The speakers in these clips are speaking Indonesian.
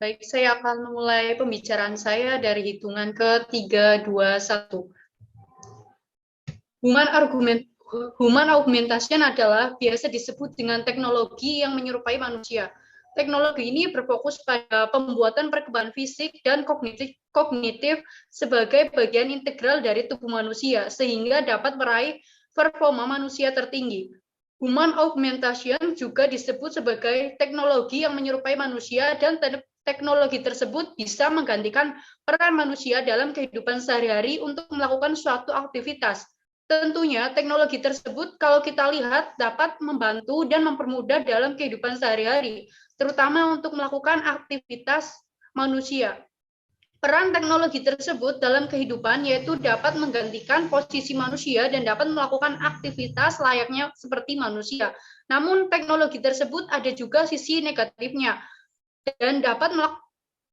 Baik, saya akan memulai pembicaraan saya dari hitungan ke 3, 2, 1. Human argument Human augmentation adalah biasa disebut dengan teknologi yang menyerupai manusia. Teknologi ini berfokus pada pembuatan perkembangan fisik dan kognitif sebagai bagian integral dari tubuh manusia, sehingga dapat meraih performa manusia tertinggi. Human augmentation juga disebut sebagai teknologi yang menyerupai manusia dan teknologi tersebut bisa menggantikan peran manusia dalam kehidupan sehari-hari untuk melakukan suatu aktivitas. Tentunya teknologi tersebut kalau kita lihat dapat membantu dan mempermudah dalam kehidupan sehari-hari, terutama untuk melakukan aktivitas manusia. Peran teknologi tersebut dalam kehidupan yaitu dapat menggantikan posisi manusia dan dapat melakukan aktivitas layaknya seperti manusia. Namun teknologi tersebut ada juga sisi negatifnya dan dapat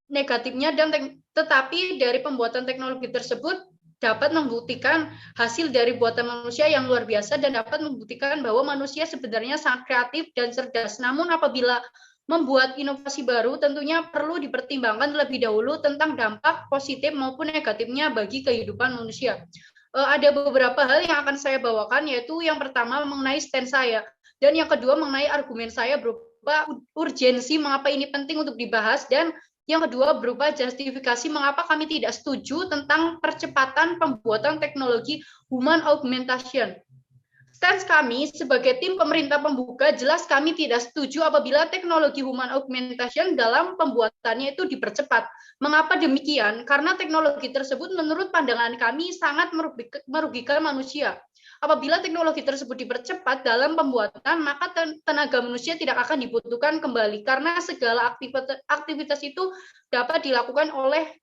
negatifnya dan tetapi dari pembuatan teknologi tersebut dapat membuktikan hasil dari buatan manusia yang luar biasa dan dapat membuktikan bahwa manusia sebenarnya sangat kreatif dan cerdas. Namun apabila membuat inovasi baru tentunya perlu dipertimbangkan lebih dahulu tentang dampak positif maupun negatifnya bagi kehidupan manusia. Ada beberapa hal yang akan saya bawakan, yaitu yang pertama mengenai stand saya dan yang kedua mengenai argumen saya berupa urgensi mengapa ini penting untuk dibahas, dan yang kedua berupa justifikasi mengapa kami tidak setuju tentang percepatan pembuatan teknologi human augmentation. Stance kami sebagai tim pemerintah pembuka, jelas kami tidak setuju apabila teknologi human augmentation dalam pembuatannya itu dipercepat. Mengapa demikian? Karena teknologi tersebut menurut pandangan kami sangat merugikan manusia. Apabila teknologi tersebut dipercepat dalam pembuatan, maka tenaga manusia tidak akan dibutuhkan kembali karena segala aktivitas itu dapat dilakukan oleh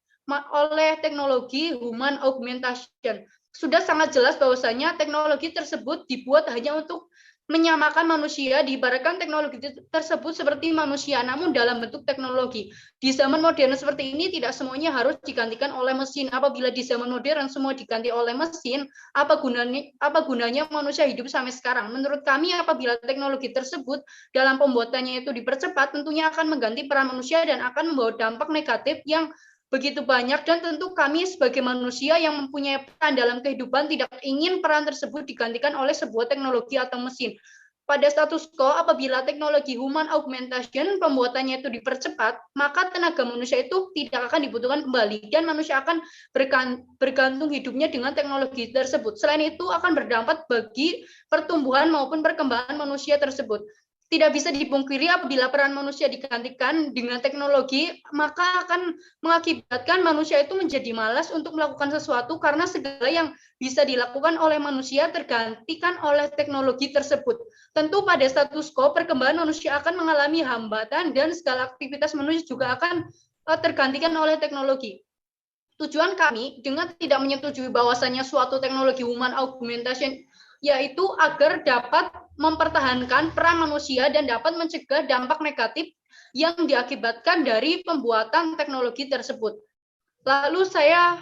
teknologi human augmentation. Sudah sangat jelas bahwasanya teknologi tersebut dibuat hanya untuk menyamakan manusia, diibaratkan teknologi tersebut seperti manusia, namun dalam bentuk teknologi. Di zaman modern seperti ini tidak semuanya harus digantikan oleh mesin. Apabila di zaman modern semua diganti oleh mesin, apa gunanya manusia hidup sampai sekarang? Menurut kami apabila teknologi tersebut dalam pembuatannya itu dipercepat, tentunya akan mengganti peran manusia dan akan membawa dampak negatif yang begitu banyak, dan tentu kami sebagai manusia yang mempunyai peran dalam kehidupan tidak ingin peran tersebut digantikan oleh sebuah teknologi atau mesin. Pada status quo, apabila teknologi human augmentation pembuatannya itu dipercepat, maka tenaga manusia itu tidak akan dibutuhkan kembali dan manusia akan bergantung hidupnya dengan teknologi tersebut. Selain itu akan berdampak bagi pertumbuhan maupun perkembangan manusia tersebut. Tidak bisa dipungkiri apabila peran manusia digantikan dengan teknologi, maka akan mengakibatkan manusia itu menjadi malas untuk melakukan sesuatu karena segala yang bisa dilakukan oleh manusia tergantikan oleh teknologi tersebut. Tentu pada status quo perkembangan manusia akan mengalami hambatan dan segala aktivitas manusia juga akan tergantikan oleh teknologi. Tujuan kami dengan tidak menyetujui bahwasannya suatu teknologi human augmentation yaitu agar dapat mempertahankan peran manusia dan dapat mencegah dampak negatif yang diakibatkan dari pembuatan teknologi tersebut. Lalu saya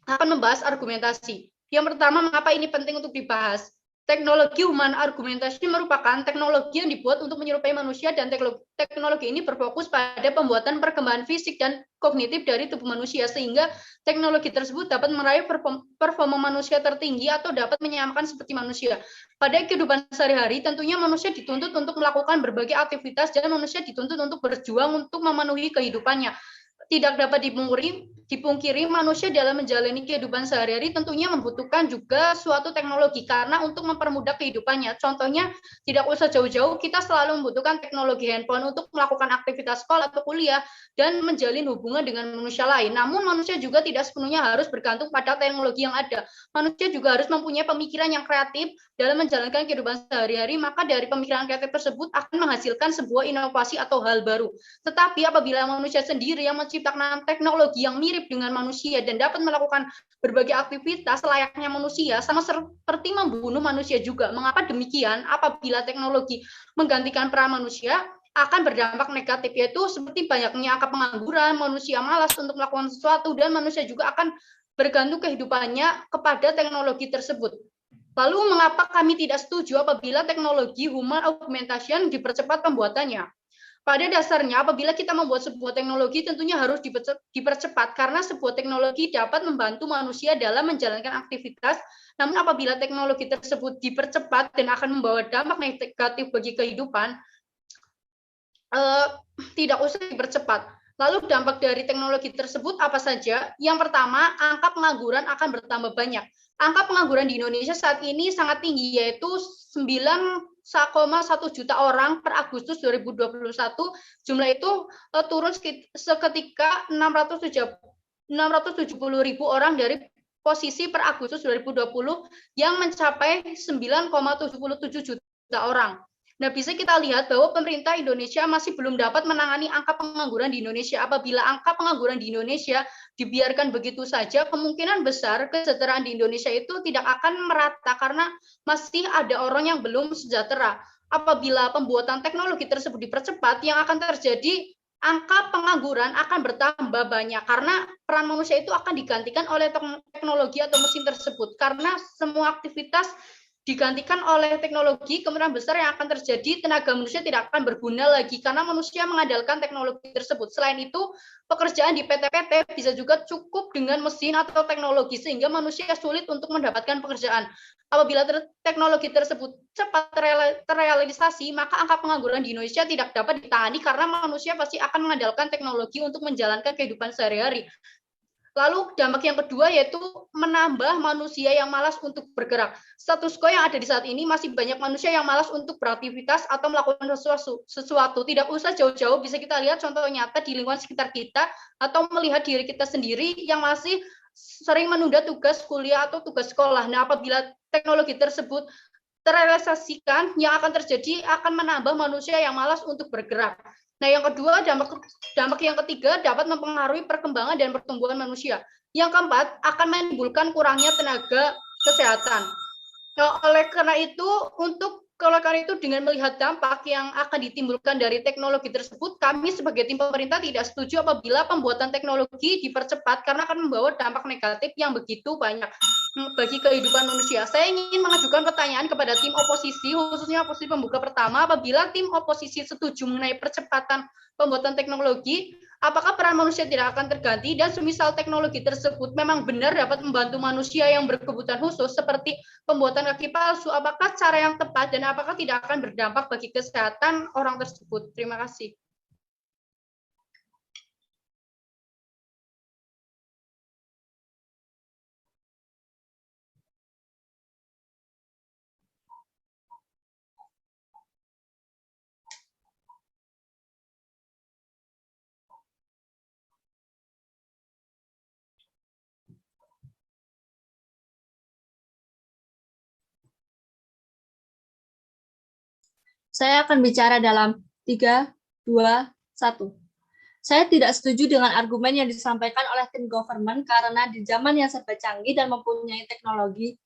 akan membahas argumentasi. Yang pertama, mengapa ini penting untuk dibahas? Teknologi human argumentasi merupakan teknologi yang dibuat untuk menyerupai manusia, dan teknologi ini berfokus pada pembuatan perkembangan fisik dan kognitif dari tubuh manusia, sehingga teknologi tersebut dapat meraih performa manusia tertinggi atau dapat menyamakan seperti manusia. Pada kehidupan sehari-hari, tentunya manusia dituntut untuk melakukan berbagai aktivitas dan manusia dituntut untuk berjuang untuk memenuhi kehidupannya. Tidak dapat dipungkiri manusia dalam menjalani kehidupan sehari-hari tentunya membutuhkan juga suatu teknologi karena untuk mempermudah kehidupannya. Contohnya, tidak usah jauh-jauh, kita selalu membutuhkan teknologi handphone untuk melakukan aktivitas sekolah atau kuliah dan menjalin hubungan dengan manusia lain. Namun manusia juga tidak sepenuhnya harus bergantung pada teknologi yang ada. Manusia juga harus mempunyai pemikiran yang kreatif dalam menjalankan kehidupan sehari-hari, maka dari pemikiran kreatif tersebut akan menghasilkan sebuah inovasi atau hal baru. Tetapi apabila manusia sendiri yang menciptakan teknologi yang mirip dengan manusia dan dapat melakukan berbagai aktivitas layaknya manusia, sama seperti membunuh manusia juga. Mengapa demikian? Apabila teknologi menggantikan peran manusia, akan berdampak negatif, yaitu seperti banyaknya angka pengangguran, manusia malas untuk melakukan sesuatu, dan manusia juga akan bergantung kehidupannya kepada teknologi tersebut. Lalu mengapa kami tidak setuju apabila teknologi human augmentation dipercepat pembuatannya? Pada dasarnya, apabila kita membuat sebuah teknologi, tentunya harus dipercepat karena sebuah teknologi dapat membantu manusia dalam menjalankan aktivitas. Namun apabila teknologi tersebut dipercepat dan akan membawa dampak negatif bagi kehidupan, tidak usah dipercepat. Lalu dampak dari teknologi tersebut apa saja? Yang pertama, angka pengangguran akan bertambah banyak. Angka pengangguran di Indonesia saat ini sangat tinggi, yaitu 9,1 juta orang per Agustus 2021. Jumlah itu turun seketika 670.000 orang dari posisi per Agustus 2020 yang mencapai 9,77 juta orang. Nah, bisa kita lihat bahwa pemerintah Indonesia masih belum dapat menangani angka pengangguran di Indonesia. Apabila angka pengangguran di Indonesia dibiarkan begitu saja, kemungkinan besar kesejahteraan di Indonesia itu tidak akan merata karena masih ada orang yang belum sejahtera. Apabila pembuatan teknologi tersebut dipercepat, yang akan terjadi angka pengangguran akan bertambah banyak karena peran manusia itu akan digantikan oleh teknologi atau mesin tersebut karena semua aktivitas digantikan oleh teknologi, kemungkinan besar yang akan terjadi tenaga manusia tidak akan berguna lagi karena manusia mengandalkan teknologi tersebut. Selain itu, pekerjaan di PT-PT bisa juga cukup dengan mesin atau teknologi sehingga manusia sulit untuk mendapatkan pekerjaan. Apabila teknologi tersebut cepat terrealisasi, maka angka pengangguran di Indonesia tidak dapat ditangani karena manusia pasti akan mengandalkan teknologi untuk menjalankan kehidupan sehari-hari. Lalu dampak yang kedua yaitu menambah manusia yang malas untuk bergerak. Status quo yang ada di saat ini masih banyak manusia yang malas untuk beraktivitas atau melakukan sesuatu. Tidak usah jauh-jauh, bisa kita lihat contoh nyata di lingkungan sekitar kita atau melihat diri kita sendiri yang masih sering menunda tugas kuliah atau tugas sekolah. Nah, apabila teknologi tersebut terrealisasikan, yang akan terjadi akan menambah manusia yang malas untuk bergerak. Nah, yang kedua, dampak yang ketiga dapat mempengaruhi perkembangan dan pertumbuhan manusia. Yang keempat, akan menimbulkan kurangnya tenaga kesehatan. Nah, oleh karena itu, dengan melihat dampak yang akan ditimbulkan dari teknologi tersebut, kami sebagai tim pemerintah tidak setuju apabila pembuatan teknologi dipercepat karena akan membawa dampak negatif yang begitu banyak bagi kehidupan manusia. Saya ingin mengajukan pertanyaan kepada tim oposisi, khususnya oposisi pembuka pertama, apabila tim oposisi setuju mengenai percepatan pembuatan teknologi, apakah peran manusia tidak akan terganti dan semisal teknologi tersebut memang benar dapat membantu manusia yang berkebutuhan khusus seperti pembuatan kaki palsu, apakah cara yang tepat dan apakah tidak akan berdampak bagi kesehatan orang tersebut? Terima kasih. Saya akan bicara dalam 3, 2, 1. Saya tidak setuju dengan argumen yang disampaikan oleh tim government karena di zaman yang serba canggih dan mempunyai teknologi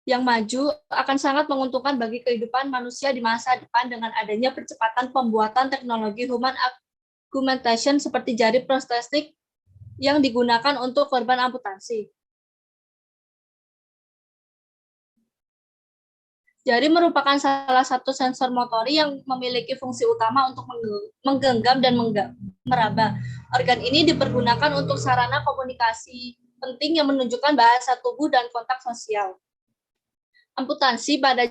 yang maju akan sangat menguntungkan bagi kehidupan manusia di masa depan dengan adanya percepatan pembuatan teknologi human augmentation seperti jari prostetik yang digunakan untuk korban amputasi. Jari merupakan salah satu sensor motori yang memiliki fungsi utama untuk menggenggam dan meraba. Organ ini dipergunakan untuk sarana komunikasi penting yang menunjukkan bahasa tubuh dan kontak sosial. Amputasi pada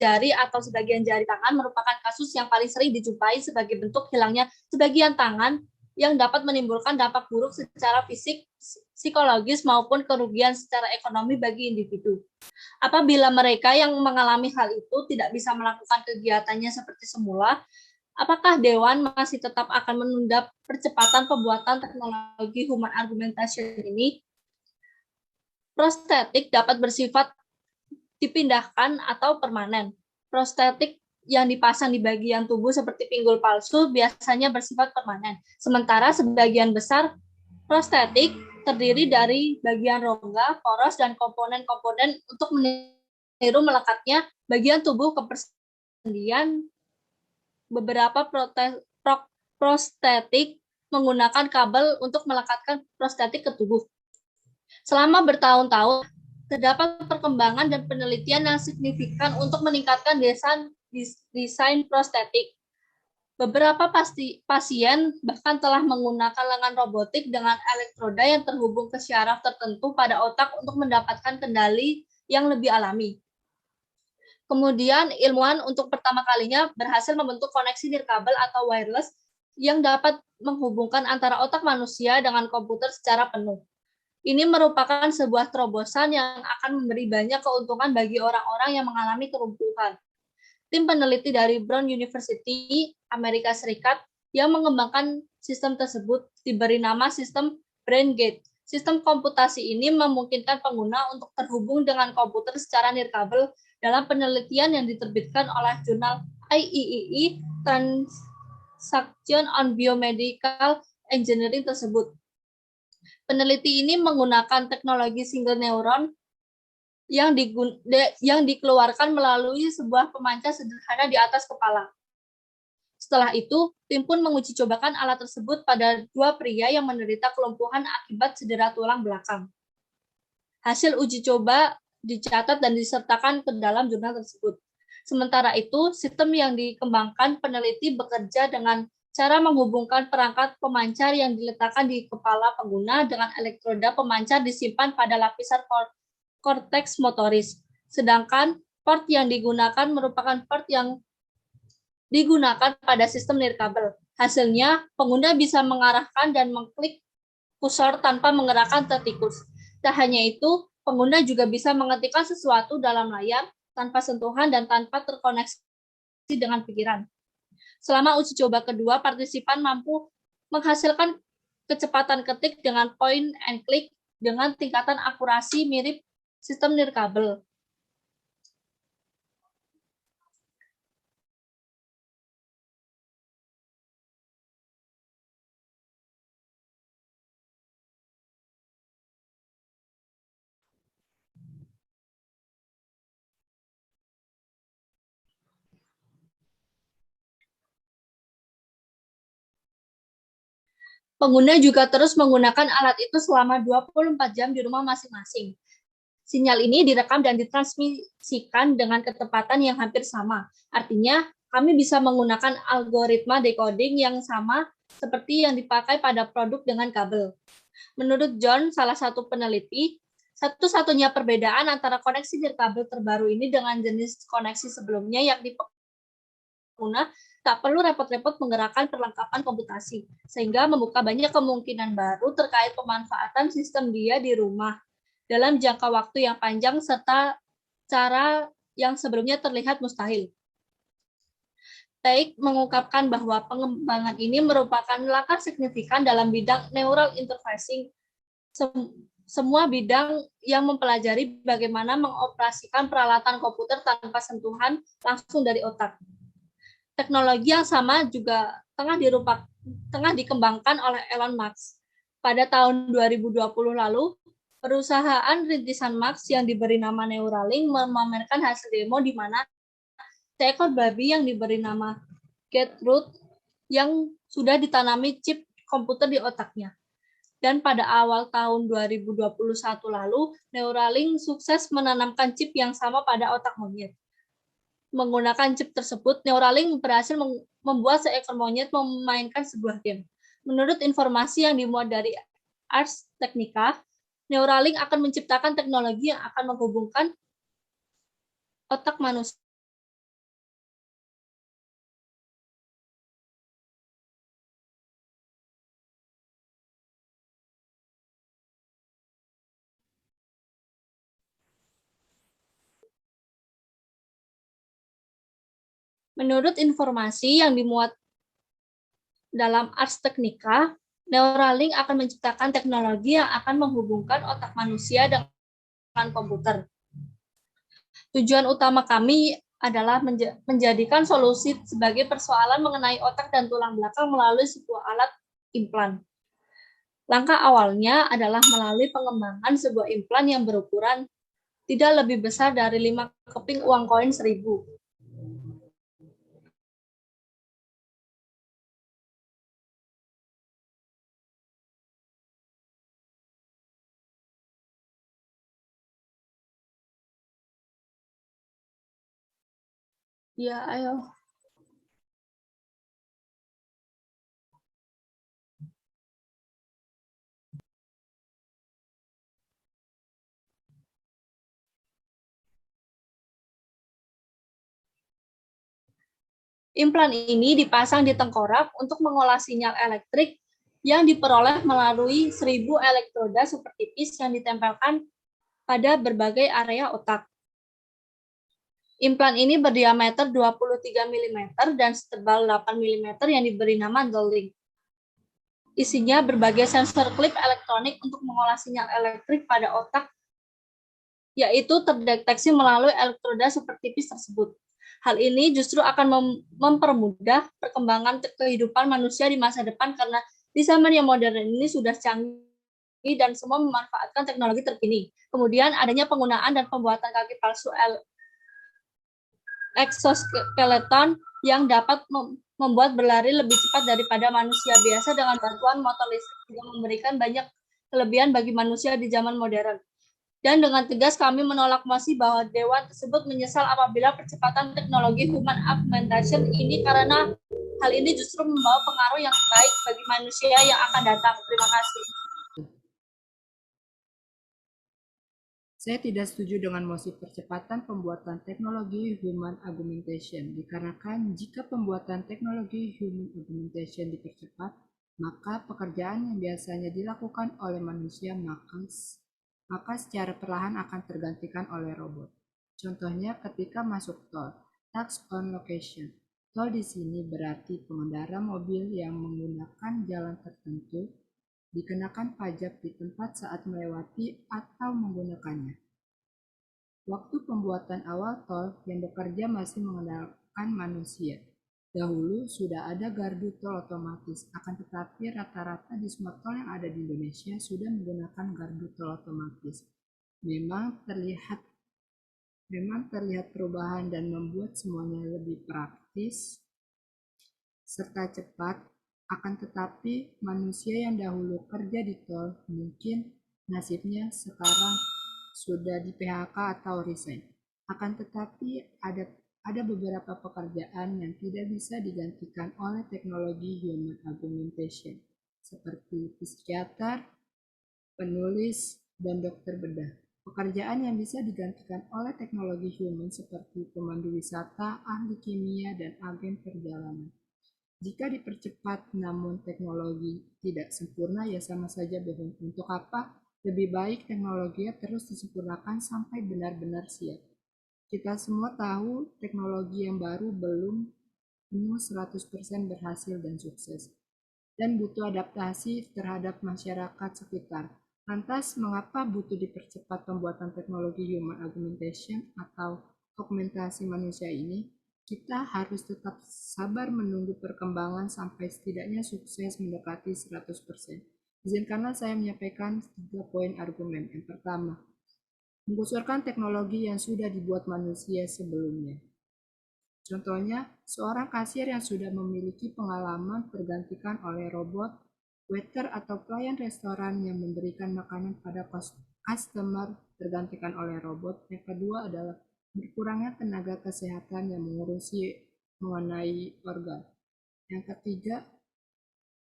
jari atau sebagian jari tangan merupakan kasus yang paling sering dijumpai sebagai bentuk hilangnya sebagian tangan yang dapat menimbulkan dampak buruk secara fisik, psikologis, maupun kerugian secara ekonomi bagi individu. Apabila mereka yang mengalami hal itu tidak bisa melakukan kegiatannya seperti semula, apakah Dewan masih tetap akan menunda percepatan pembuatan teknologi human augmentation ini? Prostetik dapat bersifat dipindahkan atau permanen. Prostetik yang dipasang di bagian tubuh seperti pinggul palsu biasanya bersifat permanen. Sementara sebagian besar prostetik terdiri dari bagian rongga, poros, dan komponen-komponen untuk meniru melekatnya bagian tubuh ke persendian. Beberapa prostetik menggunakan kabel untuk melekatkan prostetik ke tubuh. Selama bertahun-tahun, terdapat perkembangan dan penelitian yang signifikan untuk meningkatkan desain prostetik. Beberapa pasien bahkan telah menggunakan lengan robotik dengan elektroda yang terhubung ke syaraf tertentu pada otak untuk mendapatkan kendali yang lebih alami. Kemudian ilmuwan untuk pertama kalinya berhasil membentuk koneksi nirkabel atau wireless yang dapat menghubungkan antara otak manusia dengan komputer secara penuh. Ini merupakan sebuah terobosan yang akan memberi banyak keuntungan bagi orang-orang yang mengalami kelumpuhan. Tim peneliti dari Brown University, Amerika Serikat, yang mengembangkan sistem tersebut diberi nama sistem BrainGate. Sistem komputasi ini memungkinkan pengguna untuk terhubung dengan komputer secara nirkabel dalam penelitian yang diterbitkan oleh jurnal IEEE Transaction on Biomedical Engineering tersebut. Peneliti ini menggunakan teknologi single neuron yang dikeluarkan melalui sebuah pemancar sederhana di atas kepala. Setelah itu, tim pun menguji cobakan alat tersebut pada dua pria yang menderita kelumpuhan akibat cedera tulang belakang. Hasil uji coba dicatat dan disertakan ke dalam jurnal tersebut. Sementara itu, sistem yang dikembangkan peneliti bekerja dengan cara menghubungkan perangkat pemancar yang diletakkan di kepala pengguna dengan elektroda pemancar disimpan pada lapisan korteks motoris. Sedangkan port yang digunakan merupakan port yang digunakan pada sistem nirkabel. Hasilnya, pengguna bisa mengarahkan dan mengklik kursor tanpa menggerakkan tikus. Tak hanya itu, pengguna juga bisa mengetikkan sesuatu dalam layar tanpa sentuhan dan tanpa terkoneksi dengan pikiran. Selama uji coba kedua, partisipan mampu menghasilkan kecepatan ketik dengan point and click dengan tingkatan akurasi mirip sistem nirkabel. Pengguna juga terus menggunakan alat itu selama 24 jam di rumah masing-masing. Sinyal ini direkam dan ditransmisikan dengan ketepatan yang hampir sama. Artinya, kami bisa menggunakan algoritma decoding yang sama seperti yang dipakai pada produk dengan kabel. Menurut John, salah satu peneliti, satu-satunya perbedaan antara koneksi nirkabel terbaru ini dengan jenis koneksi sebelumnya yakni pengguna tak perlu repot-repot menggerakkan perlengkapan komputasi, sehingga membuka banyak kemungkinan baru terkait pemanfaatan sistem dia di rumah dalam jangka waktu yang panjang serta cara yang sebelumnya terlihat mustahil. Taik mengungkapkan bahwa pengembangan ini merupakan langkah signifikan dalam bidang neural interfacing, semua bidang yang mempelajari bagaimana mengoperasikan peralatan komputer tanpa sentuhan langsung dari otak. Teknologi yang sama juga tengah dikembangkan oleh Elon Musk. Pada tahun 2020 lalu, perusahaan rintisan Musk yang diberi nama Neuralink memamerkan hasil demo di mana seekor babi yang diberi nama Gertrude yang sudah ditanami chip komputer di otaknya. Dan pada awal tahun 2021 lalu, Neuralink sukses menanamkan chip yang sama pada otak monyet. Menggunakan chip tersebut, Neuralink berhasil membuat seekor monyet memainkan sebuah game. Menurut informasi yang dimuat dari Ars Technica, Neuralink akan menciptakan teknologi yang akan menghubungkan otak manusia. Menurut informasi yang dimuat dalam Ars Technica, Neuralink akan menciptakan teknologi yang akan menghubungkan otak manusia dengan komputer. Tujuan utama kami adalah menjadikan solusi sebagai persoalan mengenai otak dan tulang belakang melalui sebuah alat implan. Langkah awalnya adalah melalui pengembangan sebuah implan yang berukuran tidak lebih besar dari 5 keping uang koin 1.000. Ya, ayo. Implan ini dipasang di tengkorak untuk mengolah sinyal elektrik yang diperoleh melalui 1.000 elektroda super tipis yang ditempelkan pada berbagai area otak. Implan ini berdiameter 23 mm dan setebal 8 mm yang diberi nama The-Link. Isinya berbagai sensor klip elektronik untuk mengolah sinyal elektrik pada otak, yaitu terdeteksi melalui elektroda super tipis tersebut. Hal ini justru akan mempermudah perkembangan kehidupan manusia di masa depan karena di zaman yang modern ini sudah canggih dan semua memanfaatkan teknologi terkini. Kemudian adanya penggunaan dan pembuatan kaki palsu exoskeleton yang dapat membuat berlari lebih cepat daripada manusia biasa dengan bantuan motor listrik juga memberikan banyak kelebihan bagi manusia di zaman modern. Dan dengan tegas kami menolak mosi bahwa Dewan tersebut menyesal apabila percepatan teknologi human augmentation ini karena hal ini justru membawa pengaruh yang baik bagi manusia yang akan datang. Terima kasih. Saya tidak setuju dengan mosi percepatan pembuatan teknologi human augmentation, dikarenakan jika pembuatan teknologi human augmentation dipercepat, maka pekerjaan yang biasanya dilakukan oleh manusia maka secara perlahan akan tergantikan oleh robot. Contohnya ketika masuk tol, tax on location. Tol di sini berarti pengendara mobil yang menggunakan jalan tertentu dikenakan pajak di tempat saat melewati atau menggunakannya. Waktu pembuatan awal tol yang bekerja masih mengandalkan manusia. Dahulu sudah ada gardu tol otomatis, akan tetapi rata-rata di semua tol yang ada di Indonesia sudah menggunakan gardu tol otomatis. Memang terlihat perubahan dan membuat semuanya lebih praktis serta cepat, akan tetapi manusia yang dahulu kerja di tol mungkin nasibnya sekarang sudah di PHK atau resign. Akan tetapi ada beberapa pekerjaan yang tidak bisa digantikan oleh teknologi human augmentation, seperti psikiater, penulis, dan dokter bedah. Pekerjaan yang bisa digantikan oleh teknologi human seperti pemandu wisata, ahli kimia, dan agen perjalanan. Jika dipercepat namun teknologi tidak sempurna, ya sama saja bohong. Untuk apa? Lebih baik teknologinya terus disempurnakan sampai benar-benar siap. Kita semua tahu teknologi yang baru belum penuh 100% berhasil dan sukses, dan butuh adaptasi terhadap masyarakat sekitar. Lantas, mengapa butuh dipercepat pembuatan teknologi human augmentation atau augmentasi manusia ini? Kita harus tetap sabar menunggu perkembangan sampai setidaknya sukses mendekati 100%. Izinkanlah saya menyampaikan 3 poin argumen. Yang pertama, menggusarkan teknologi yang sudah dibuat manusia sebelumnya. Contohnya, seorang kasir yang sudah memiliki pengalaman tergantikan oleh robot, waiter atau pelayan restoran yang memberikan makanan pada customer tergantikan oleh robot. Yang kedua adalah berkurangnya tenaga kesehatan yang mengurusi mengenai organ. Yang ketiga,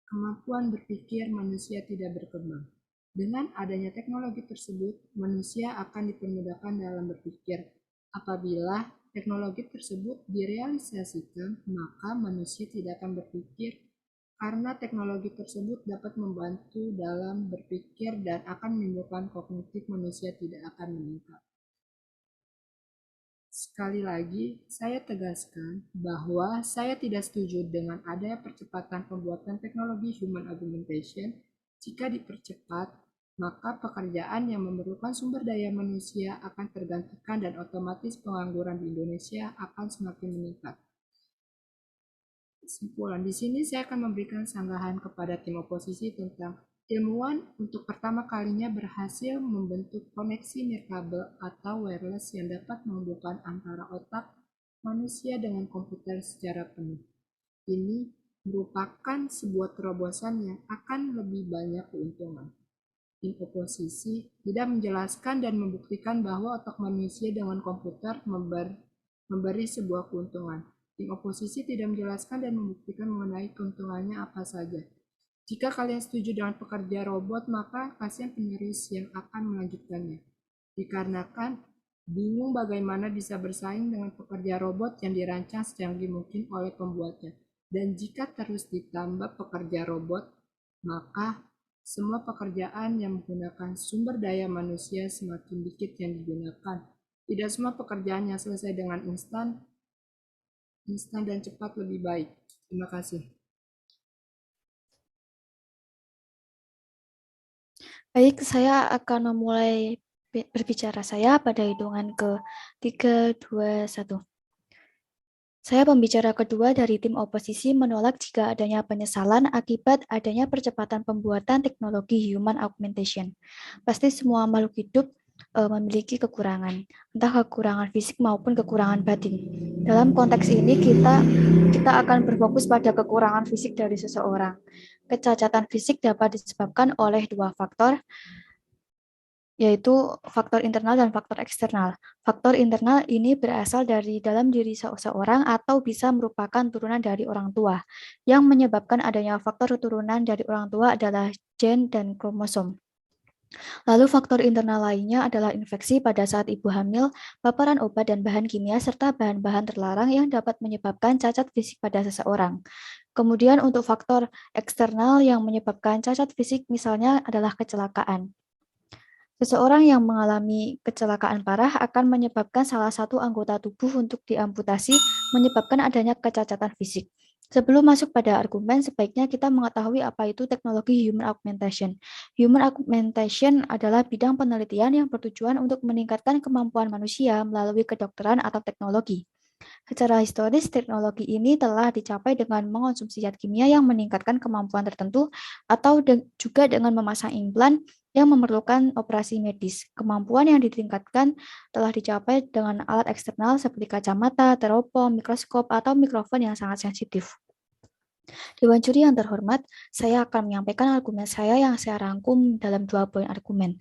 kemampuan berpikir manusia tidak berkembang. Dengan adanya teknologi tersebut, manusia akan dipermudahkan dalam berpikir. Apabila teknologi tersebut direalisasikan, maka manusia tidak akan berpikir karena teknologi tersebut dapat membantu dalam berpikir dan akan menimbulkan kognitif manusia tidak akan meningkat. Sekali lagi, saya tegaskan bahwa saya tidak setuju dengan adanya percepatan pembuatan teknologi human augmentation. Jika dipercepat, maka pekerjaan yang memerlukan sumber daya manusia akan tergantikan dan otomatis pengangguran di Indonesia akan semakin meningkat. Kesimpulan, di sini saya akan memberikan sanggahan kepada tim oposisi tentang ilmuwan untuk pertama kalinya berhasil membentuk koneksi nirkabel atau wireless yang dapat menghubungkan antara otak manusia dengan komputer secara penuh. Ini merupakan sebuah terobosan yang akan lebih banyak keuntungan. Tim oposisi tidak menjelaskan dan membuktikan bahwa otak manusia dengan komputer memberi sebuah keuntungan. Tim oposisi tidak menjelaskan dan membuktikan mengenai keuntungannya apa saja. Jika kalian setuju dengan pekerja robot, maka kasihan penerus yang akan melanjutkannya. Dikarenakan Bingung bagaimana bisa bersaing dengan pekerja robot yang dirancang secanggih mungkin oleh pembuatnya. Dan jika terus ditambah pekerja robot, maka semua pekerjaan yang menggunakan sumber daya manusia semakin dikit yang digunakan. Tidak semua pekerjaan yang selesai dengan instan dan cepat lebih baik. Terima kasih. Baik, saya akan memulai berbicara saya pada hitungan ke 3, 2, 1. Saya pembicara kedua dari tim oposisi menolak jika adanya penyesalan akibat adanya percepatan pembuatan teknologi human augmentation. Pasti semua makhluk hidup memiliki kekurangan, entah kekurangan fisik maupun kekurangan batin. Dalam konteks ini kita akan berfokus pada kekurangan fisik dari seseorang. Kecacatan fisik dapat disebabkan oleh dua faktor, yaitu faktor internal dan faktor eksternal. Faktor internal ini berasal dari dalam diri seseorang atau bisa merupakan turunan dari orang tua. Yang menyebabkan adanya faktor turunan dari orang tua adalah gen dan kromosom. Lalu faktor internal lainnya adalah infeksi pada saat ibu hamil, paparan obat dan bahan kimia, serta bahan-bahan terlarang yang dapat menyebabkan cacat fisik pada seseorang. Kemudian untuk faktor eksternal yang menyebabkan cacat fisik misalnya adalah kecelakaan. Seseorang yang mengalami kecelakaan parah akan menyebabkan salah satu anggota tubuh untuk diamputasi, menyebabkan adanya kecacatan fisik. Sebelum masuk pada argumen, sebaiknya kita mengetahui apa itu teknologi human augmentation. Human augmentation adalah bidang penelitian yang bertujuan untuk meningkatkan kemampuan manusia melalui kedokteran atau teknologi. Secara historis, teknologi ini telah dicapai dengan mengonsumsi zat kimia yang meningkatkan kemampuan tertentu atau juga dengan memasang implan yang memerlukan operasi medis. Kemampuan yang ditingkatkan telah dicapai dengan alat eksternal seperti kacamata, teropong, mikroskop, atau mikrofon yang sangat sensitif. Dewan juri yang terhormat, saya akan menyampaikan argumen saya yang saya rangkum dalam 2 poin argumen.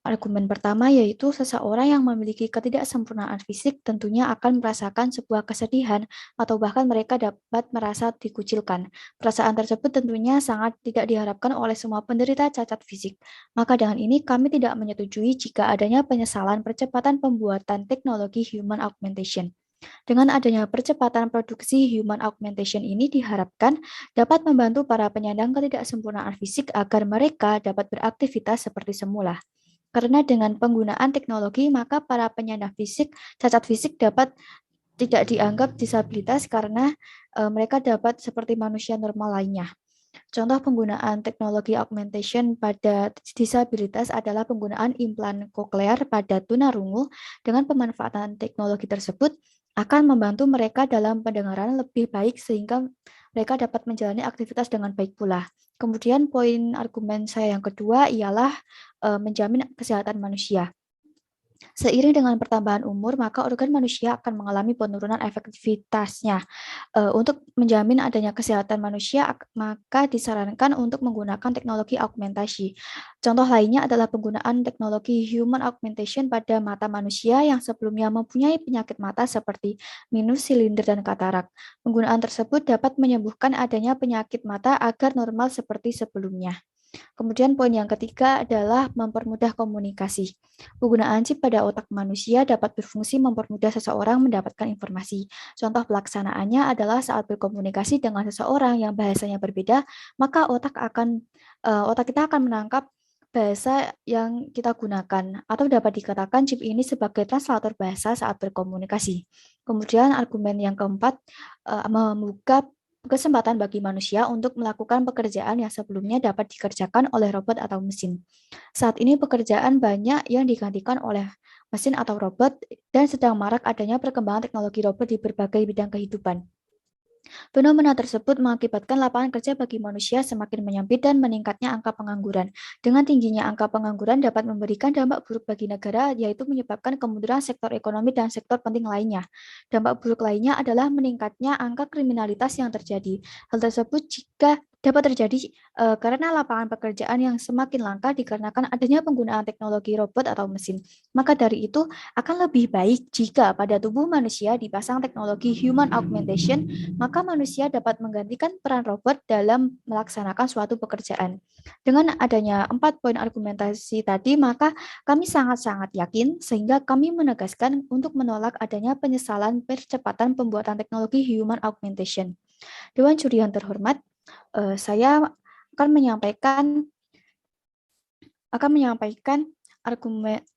Argumen pertama yaitu seseorang yang memiliki ketidaksempurnaan fisik tentunya akan merasakan sebuah kesedihan atau bahkan mereka dapat merasa dikucilkan. Perasaan tersebut tentunya sangat tidak diharapkan oleh semua penderita cacat fisik. Maka dengan ini kami tidak menyetujui jika adanya penyesalan percepatan pembuatan teknologi human augmentation. Dengan adanya percepatan produksi human augmentation ini diharapkan dapat membantu para penyandang ketidaksempurnaan fisik agar mereka dapat beraktivitas seperti semula. Karena dengan penggunaan teknologi, maka para penyandang cacat fisik dapat tidak dianggap disabilitas karena mereka dapat seperti manusia normal lainnya. Contoh penggunaan teknologi augmentation pada disabilitas adalah penggunaan implan koklear pada tunarungu. Dengan pemanfaatan teknologi tersebut akan membantu mereka dalam pendengaran lebih baik sehingga mereka dapat menjalani aktivitas dengan baik pula. Kemudian poin argumen saya yang kedua ialah menjamin kesehatan manusia. Seiring dengan pertambahan umur, maka organ manusia akan mengalami penurunan efektivitasnya. Untuk menjamin adanya kesehatan manusia, maka disarankan untuk menggunakan teknologi augmentasi. Contoh lainnya adalah penggunaan teknologi human augmentation pada mata manusia yang sebelumnya mempunyai penyakit mata seperti minus, silinder, dan katarak. Penggunaan tersebut dapat menyembuhkan adanya penyakit mata agar normal seperti sebelumnya. Kemudian poin yang ketiga adalah mempermudah komunikasi. Penggunaan chip pada otak manusia dapat berfungsi mempermudah seseorang mendapatkan informasi. Contoh pelaksanaannya adalah saat berkomunikasi dengan seseorang yang bahasanya berbeda, maka otak kita akan menangkap bahasa yang kita gunakan, atau dapat dikatakan chip ini sebagai translator bahasa saat berkomunikasi. Kemudian argumen yang keempat, membuka kesempatan bagi manusia untuk melakukan pekerjaan yang sebelumnya dapat dikerjakan oleh robot atau mesin. Saat ini pekerjaan banyak yang digantikan oleh mesin atau robot dan sedang marak adanya perkembangan teknologi robot di berbagai bidang kehidupan. Fenomena tersebut mengakibatkan lapangan kerja bagi manusia semakin menyempit dan meningkatnya angka pengangguran. Dengan tingginya angka pengangguran dapat memberikan dampak buruk bagi negara, yaitu menyebabkan kemunduran sektor ekonomi dan sektor penting lainnya. Dampak buruk lainnya adalah meningkatnya angka kriminalitas yang terjadi. Hal tersebut jika dapat terjadi karena lapangan pekerjaan yang semakin langka dikarenakan adanya penggunaan teknologi robot atau mesin. Maka dari itu akan lebih baik jika pada tubuh manusia dipasang teknologi human augmentation, maka manusia dapat menggantikan peran robot dalam melaksanakan suatu pekerjaan. Dengan adanya 4 poin argumentasi tadi, maka kami sangat-sangat yakin sehingga kami menegaskan untuk menolak adanya penyesalan percepatan pembuatan teknologi human augmentation. Dewan Juri yang terhormat, saya akan menyampaikan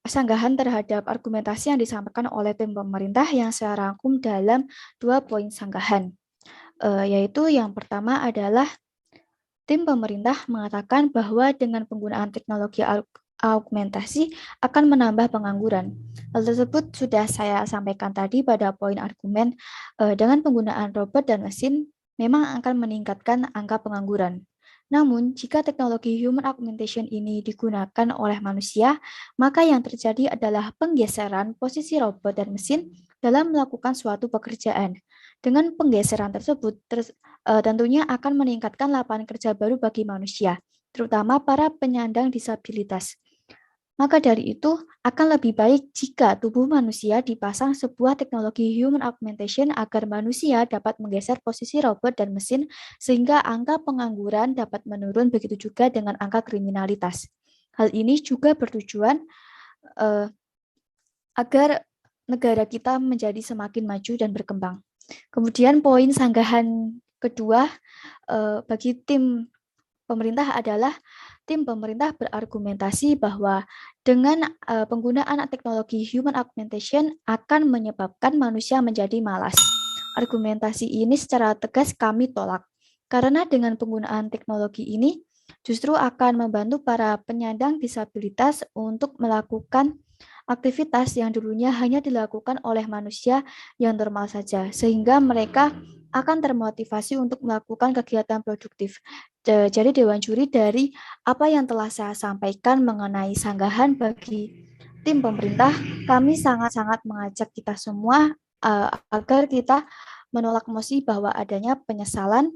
sanggahan terhadap argumentasi yang disampaikan oleh tim pemerintah yang saya rangkum dalam 2 poin sanggahan. Yaitu yang pertama adalah tim pemerintah mengatakan bahwa dengan penggunaan teknologi augmentasi akan menambah pengangguran. Hal tersebut sudah saya sampaikan tadi pada poin argumen dengan penggunaan robot dan mesin memang akan meningkatkan angka pengangguran. Namun, jika teknologi human augmentation ini digunakan oleh manusia, maka yang terjadi adalah penggeseran posisi robot dan mesin dalam melakukan suatu pekerjaan. Dengan penggeseran tersebut, tentunya akan meningkatkan lapangan kerja baru bagi manusia, terutama para penyandang disabilitas. Maka dari itu, akan lebih baik jika tubuh manusia dipasang sebuah teknologi human augmentation agar manusia dapat menggeser posisi robot dan mesin sehingga angka pengangguran dapat menurun, begitu juga dengan angka kriminalitas. Hal ini juga bertujuan agar negara kita menjadi semakin maju dan berkembang. Kemudian poin sanggahan kedua bagi tim pemerintah adalah tim pemerintah berargumentasi bahwa dengan penggunaan teknologi human augmentation akan menyebabkan manusia menjadi malas. Argumentasi ini secara tegas kami tolak, karena dengan penggunaan teknologi ini justru akan membantu para penyandang disabilitas untuk melakukan aktivitas yang dulunya hanya dilakukan oleh manusia yang normal saja, sehingga mereka akan termotivasi untuk melakukan kegiatan produktif. Jadi Dewan Juri, dari apa yang telah saya sampaikan mengenai sanggahan bagi tim pemerintah, kami sangat-sangat mengajak kita semua agar kita menolak mosi bahwa adanya penyesalan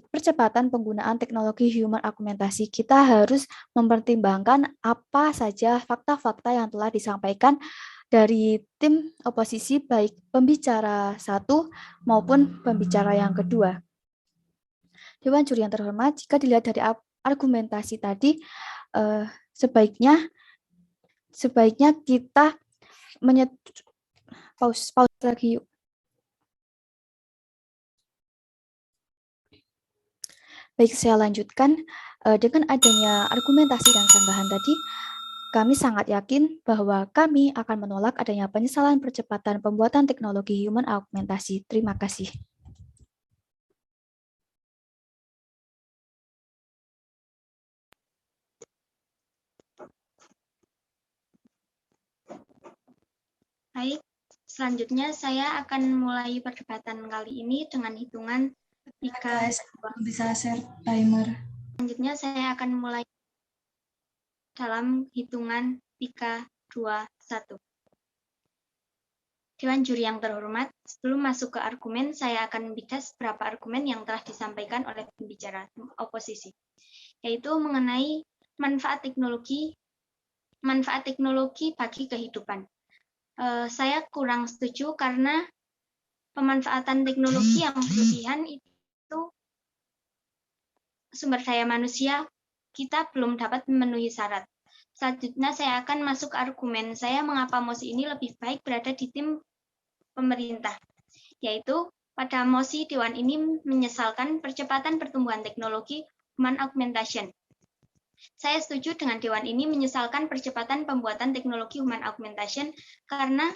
percepatan penggunaan teknologi human augmentasi. Kita harus mempertimbangkan apa saja fakta-fakta yang telah disampaikan dari tim oposisi, baik pembicara satu maupun pembicara yang kedua. Dewan Juri yang terhormat, jika dilihat dari argumentasi tadi, sebaiknya kita pause lagi yuk. Baik, saya lanjutkan. Dengan adanya argumentasi dan sanggahan tadi, kami sangat yakin bahwa kami akan menolak adanya penyesalan percepatan pembuatan teknologi human augmentasi. Terima kasih. Baik, selanjutnya saya akan mulai perdebatan kali ini dengan hitungan 3. Bisa share timer. Selanjutnya saya akan mulai dalam hitungan 3, 2, 1. Dewan Juri yang terhormat, sebelum masuk ke argumen, saya akan membidas beberapa argumen yang telah disampaikan oleh pembicara oposisi, yaitu mengenai manfaat teknologi bagi kehidupan. Saya kurang setuju karena pemanfaatan teknologi yang berlebihan itu sumber daya manusia kita belum dapat memenuhi syarat. Selanjutnya saya akan masuk ke argumen saya mengapa mosi ini lebih baik berada di tim pemerintah, yaitu pada mosi Dewan ini menyesalkan percepatan pertumbuhan teknologi human augmentation. Saya setuju dengan Dewan ini menyesalkan percepatan pembuatan teknologi human augmentation karena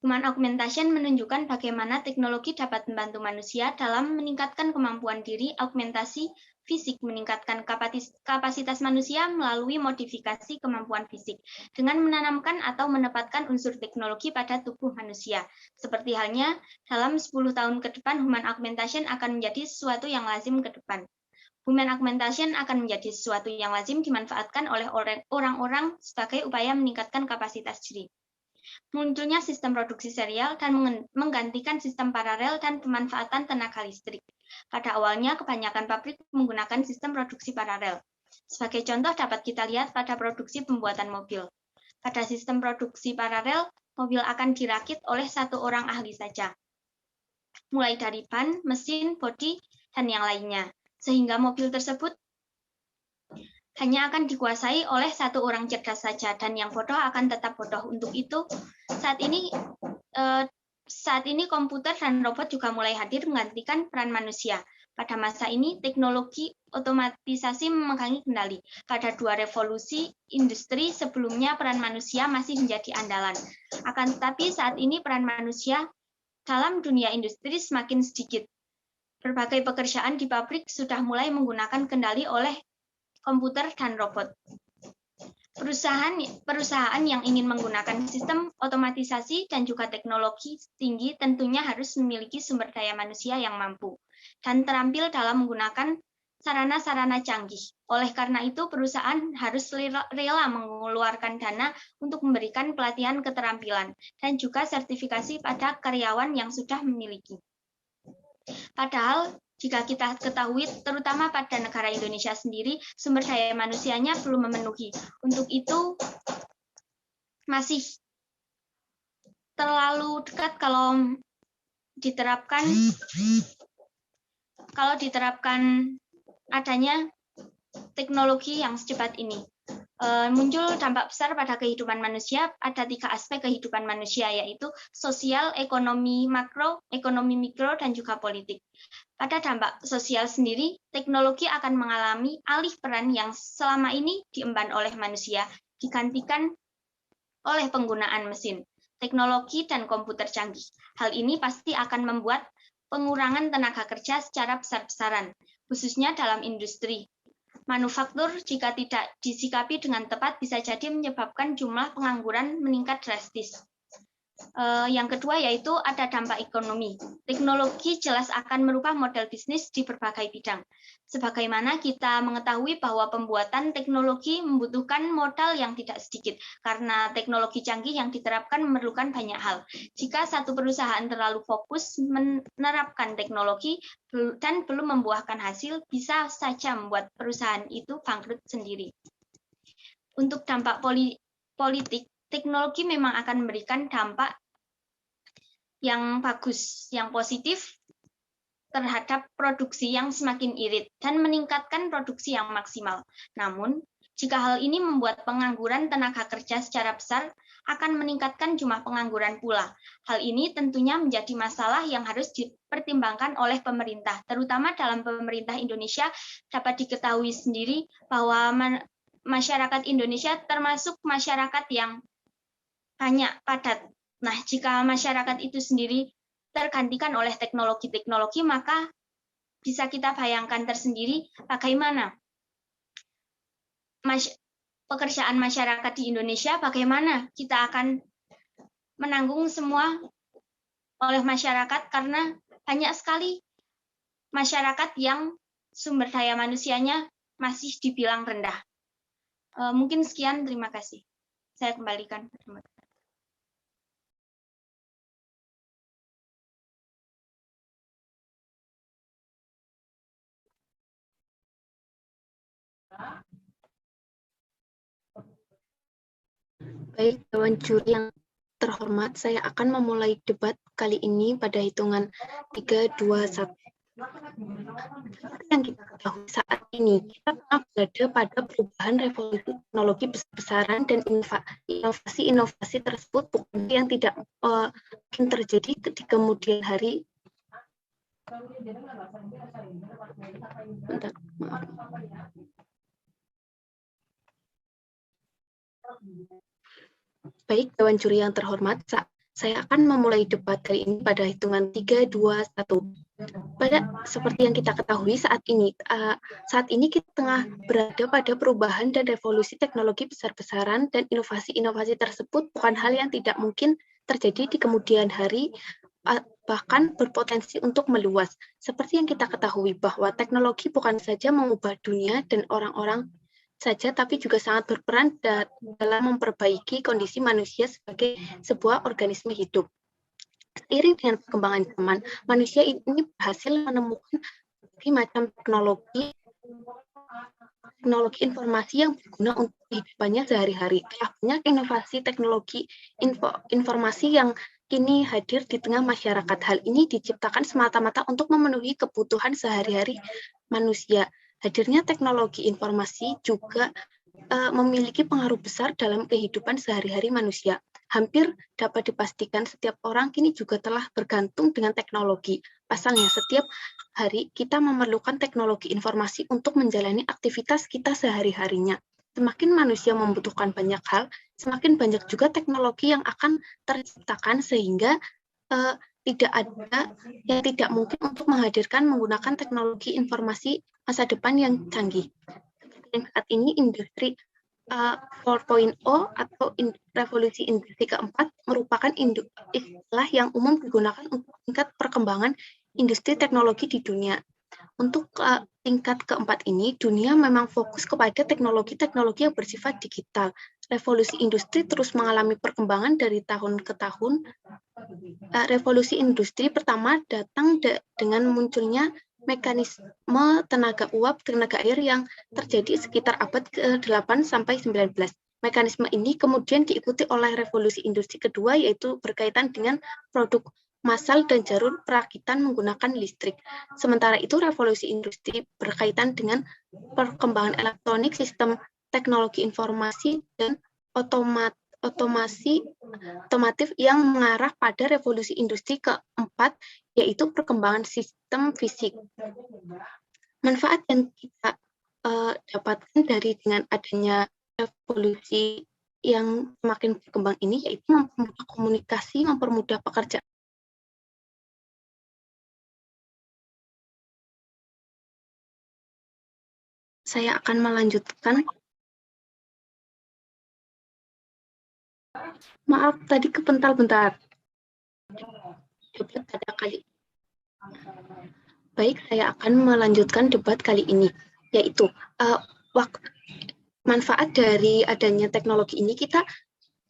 human augmentation menunjukkan bagaimana teknologi dapat membantu manusia dalam meningkatkan kemampuan diri, augmentasi fisik, meningkatkan kapasitas manusia melalui modifikasi kemampuan fisik, dengan menanamkan atau menempatkan unsur teknologi pada tubuh manusia. Seperti halnya, dalam 10 tahun ke depan, human augmentation akan menjadi sesuatu yang lazim ke depan. Human augmentation akan menjadi sesuatu yang lazim dimanfaatkan oleh orang-orang sebagai upaya meningkatkan kapasitas diri. Munculnya sistem produksi serial dan menggantikan sistem paralel dan pemanfaatan tenaga listrik. Pada awalnya, kebanyakan pabrik menggunakan sistem produksi paralel. Sebagai contoh dapat kita lihat pada produksi pembuatan mobil. Pada sistem produksi paralel, mobil akan dirakit oleh satu orang ahli saja, mulai dari ban, mesin, bodi, dan yang lainnya. Sehingga mobil tersebut hanya akan dikuasai oleh satu orang cerdas saja, dan yang bodoh akan tetap bodoh. Untuk itu, saat ini komputer dan robot juga mulai hadir menggantikan peran manusia. Pada masa ini, teknologi otomatisasi memegangi kendali. Pada dua revolusi industri sebelumnya, peran manusia masih menjadi andalan. Akan tetapi saat ini peran manusia dalam dunia industri semakin sedikit. Berbagai pekerjaan di pabrik sudah mulai menggunakan kendali oleh komputer dan robot. Perusahaan yang ingin menggunakan sistem otomatisasi dan juga teknologi tinggi tentunya harus memiliki sumber daya manusia yang mampu dan terampil dalam menggunakan sarana-sarana canggih. Oleh karena itu, perusahaan harus rela mengeluarkan dana untuk memberikan pelatihan keterampilan dan juga sertifikasi pada karyawan yang sudah memiliki. Padahal, jika kita ketahui, terutama pada negara Indonesia sendiri, sumber daya manusianya belum memenuhi. Untuk itu, masih terlalu dekat kalau diterapkan adanya teknologi yang secepat ini. Muncul dampak besar pada kehidupan manusia. Ada 3 aspek kehidupan manusia, yaitu sosial, ekonomi makro, ekonomi mikro, dan juga politik. Pada dampak sosial sendiri, teknologi akan mengalami alih peran yang selama ini diemban oleh manusia, digantikan oleh penggunaan mesin, teknologi, dan komputer canggih. Hal ini pasti akan membuat pengurangan tenaga kerja secara besar-besaran, khususnya dalam industri. Manufaktur jika tidak disikapi dengan tepat bisa jadi menyebabkan jumlah pengangguran meningkat drastis. Yang kedua yaitu ada dampak ekonomi. Teknologi jelas akan merubah model bisnis di berbagai bidang. Sebagaimana kita mengetahui bahwa pembuatan teknologi membutuhkan modal yang tidak sedikit, karena teknologi canggih yang diterapkan memerlukan banyak hal. Jika satu perusahaan terlalu fokus menerapkan teknologi dan belum membuahkan hasil, bisa saja membuat perusahaan itu bangkrut sendiri. Untuk dampak politik, teknologi memang akan memberikan dampak yang bagus, yang positif terhadap produksi yang semakin irit dan meningkatkan produksi yang maksimal. Namun, jika hal ini membuat pengangguran tenaga kerja secara besar, akan meningkatkan jumlah pengangguran pula. Hal ini tentunya menjadi masalah yang harus dipertimbangkan oleh pemerintah, terutama dalam pemerintah Indonesia. Dapat diketahui sendiri bahwa masyarakat Indonesia termasuk masyarakat yang banyak padat. Nah, jika masyarakat itu sendiri tergantikan oleh teknologi-teknologi, maka bisa kita bayangkan tersendiri bagaimana pekerjaan masyarakat di Indonesia, bagaimana kita akan menanggung semua oleh masyarakat, karena banyak sekali masyarakat yang sumber daya manusianya masih dibilang rendah. Mungkin sekian, terima kasih. Saya kembalikan. Baik, Dewan Juri yang terhormat, saya akan memulai debat kali ini pada hitungan 3, 2, 1. Seperti yang kita ketahui saat ini, kita tengah berada pada perubahan revolusi teknologi besar-besaran dan inovasi-inovasi tersebut bukan yang tidak mungkin terjadi di kemudian hari. Bentar, maaf. Baik, Dewan Juri yang terhormat, saya akan memulai debat kali ini pada hitungan 3, 2, 1. Seperti yang kita ketahui saat ini kita tengah berada pada perubahan dan revolusi teknologi besar-besaran, dan inovasi-inovasi tersebut bukan hal yang tidak mungkin terjadi di kemudian hari, bahkan berpotensi untuk meluas. Seperti yang kita ketahui bahwa teknologi bukan saja mengubah dunia dan orang-orang saja, tapi juga sangat berperan dalam memperbaiki kondisi manusia sebagai sebuah organisme hidup. Seiring dengan perkembangan zaman, manusia ini berhasil menemukan berbagai macam teknologi informasi yang berguna untuk kehidupannya sehari-hari. Telah banyak inovasi teknologi informasi yang kini hadir di tengah masyarakat. Hal ini diciptakan semata-mata untuk memenuhi kebutuhan sehari-hari manusia. Hadirnya teknologi informasi juga memiliki pengaruh besar dalam kehidupan sehari-hari manusia. Hampir dapat dipastikan setiap orang kini juga telah bergantung dengan teknologi. Pasalnya, setiap hari kita memerlukan teknologi informasi untuk menjalani aktivitas kita sehari-harinya. Semakin manusia membutuhkan banyak hal, semakin banyak juga teknologi yang akan terciptakan sehingga tidak ada yang tidak mungkin untuk menghadirkan menggunakan teknologi informasi masa depan yang canggih. Yang saat ini industri 4.0 atau revolusi industri keempat merupakan istilah yang umum digunakan untuk tingkat perkembangan industri teknologi di dunia. Untuk tingkat keempat ini, dunia memang fokus kepada teknologi-teknologi yang bersifat digital. Revolusi industri terus mengalami perkembangan dari tahun ke tahun. Revolusi industri pertama datang dengan munculnya mekanisme tenaga uap, tenaga air yang terjadi sekitar abad ke-8 sampai 19. Mekanisme ini kemudian diikuti oleh revolusi industri kedua, yaitu berkaitan dengan produk massal dan jarum perakitan menggunakan listrik. Sementara itu, revolusi industri berkaitan dengan perkembangan elektronik, sistem teknologi informasi, dan otomatif yang mengarah pada revolusi industri keempat, yaitu perkembangan sistem fisik. Manfaat yang kita dapatkan dari dengan adanya revolusi yang semakin berkembang ini, yaitu mempermudah komunikasi, mempermudah pekerjaan. Saya akan melanjutkan. Maaf, tadi kebentar-bentar. Debat pada kali. Baik, saya akan melanjutkan debat kali ini, yaitu manfaat dari adanya teknologi ini, kita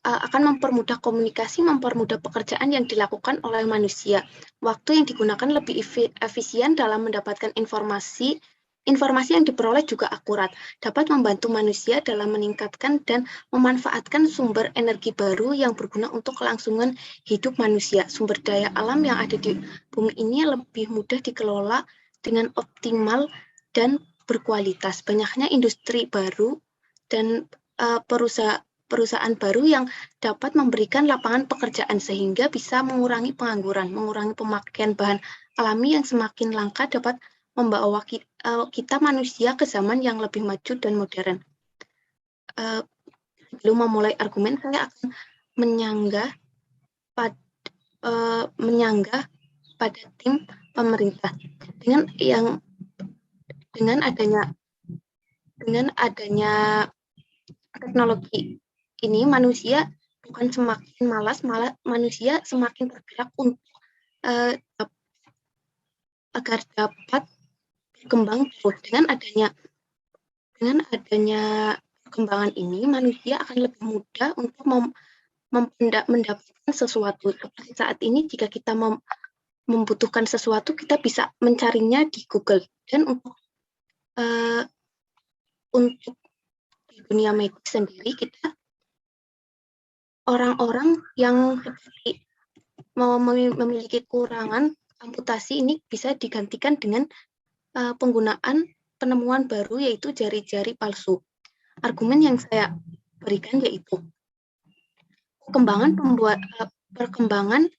akan mempermudah komunikasi, mempermudah pekerjaan yang dilakukan oleh manusia. Waktu yang digunakan lebih efisien dalam mendapatkan informasi yang diperoleh juga akurat, dapat membantu manusia dalam meningkatkan dan memanfaatkan sumber energi baru yang berguna untuk kelangsungan hidup manusia. Sumber daya alam yang ada di bumi ini lebih mudah dikelola dengan optimal dan berkualitas. Banyaknya industri baru dan perusahaan baru yang dapat memberikan lapangan pekerjaan sehingga bisa mengurangi pengangguran, mengurangi pemakaian bahan alami yang semakin langka, dapat membawa kita manusia ke zaman yang lebih maju dan modern. Sebelum memulai argumen, saya akan menyanggah pada tim pemerintah. Dengan adanya teknologi ini, manusia bukan semakin malas, malah manusia semakin bergerak untuk agar dapat berkembang terus. Dengan adanya perkembangan ini, manusia akan lebih mudah untuk mendapatkan sesuatu. Seperti saat ini, jika kita membutuhkan sesuatu, kita bisa mencarinya di Google. Dan untuk di dunia medis sendiri, kita orang-orang yang memiliki kekurangan amputasi ini bisa digantikan dengan penggunaan penemuan baru, yaitu jari-jari palsu. Argumen yang saya berikan yaitu perkembangan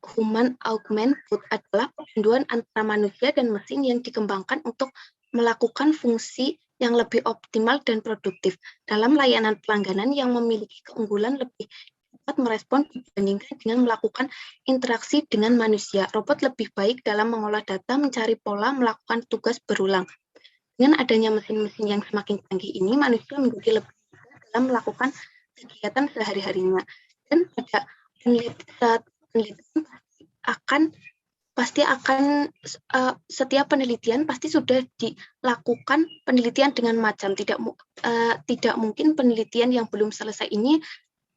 human augmented food adalah perpaduan antara manusia dan mesin yang dikembangkan untuk melakukan fungsi yang lebih optimal dan produktif dalam layanan pelangganan yang memiliki keunggulan lebih dapat merespon dibandingkan dengan melakukan interaksi dengan manusia. Robot lebih baik dalam mengolah data, mencari pola, melakukan tugas berulang. Dengan adanya mesin-mesin yang semakin canggih ini, manusia menjadi lebih mudah dalam melakukan kegiatan sehari-harinya. Dan pada penelitian setiap penelitian pasti sudah dilakukan penelitian dengan macam. Tidak mungkin penelitian yang belum selesai ini